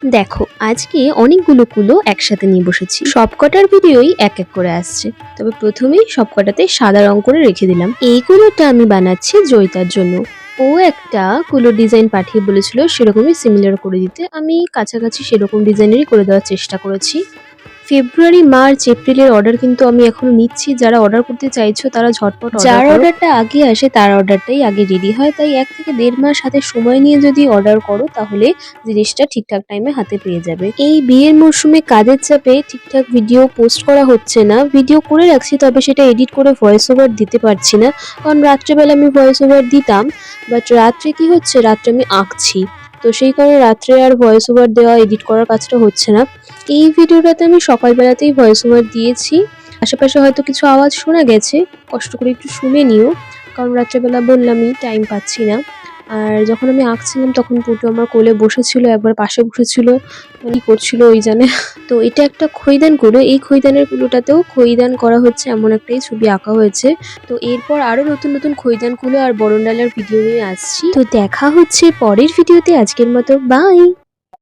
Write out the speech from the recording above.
দেখো আজকে অনেকগুলো কুলো একসাথে নিয়ে বসেছি, সবকটার ভিডিওই এক এক করে আসছে। তবে প্রথমেই সবকটাতে সাদা রং করে রেখে দিলাম। এই কুলোটা আমি বানাচ্ছি জয়িতার জন্য। ও একটা কুলোর ডিজাইন পাঠিয়ে বলেছিল সেরকমই সিমিলার করে দিতে, আমি কাছাকাছি সেরকম ডিজাইনেরই করে দেওয়ার চেষ্টা করেছি। ফেব্রুয়ারি, মার্চ, এপ্রিলের অর্ডার কিন্তু আমি এখনো নিচ্ছি। যারা অর্ডার করতে চাইছো তারা ঝটপট যার অর্ডারটা আগে আসে তার অর্ডারটাই আগে রেডি হয়, তাই 1 থেকে 1.5 মাস হাতে সময় নিয়ে যদি অর্ডার করো তাহলে জিনিসটা ঠিকঠাক টাইমে হাতে পেয়ে যাবে। এই বিয়ের মরশুমে কাজের চাপে ঠিকঠাক ভিডিও পোস্ট করা হচ্ছে না। ভিডিও করে রাখছি, তবে সেটা এডিট করে ভয়েস ওভার দিতে পারছি না, কারণ রাত্রেবেলা আমি ভয়েস ওভার দিতাম, বাট রাত্রে কি হচ্ছে, রাত্রে আমি আঁকছি, তো সেই কারণে রাত্রে আর ভয়েস ওভার দেওয়া এডিট করার কাজটা হচ্ছে না। এই ভিডিওটাতে আমি সকালবেলাতেই ভয়েস ওভার দিয়েছি। আশেপাশে হয়তো কিছু আওয়াজ শোনা গেছে, কষ্ট করে একটু শুনে নিও, কারণ রাত্রেবেলা বললামই টাইম পাচ্ছি না। আর যখন আমি আঁকছিলাম তখন পুটু আমার কোলে বসেছিল, একবার পাশে বসেছিল, কি করছিল ওই জানে। তো এটা একটা খৈদান কুলো, এই খৈদানের কুলোটাতেও খৈদান করা হচ্ছে এমন একটাই ছবি আঁকা হয়েছে। তো এরপর আরো নতুন নতুন খৈদান কুলো আর বরণ ডালার ভিডিও নিয়ে আসছি। তো দেখা হচ্ছে পরের ভিডিওতে। আজকের মতো বাই।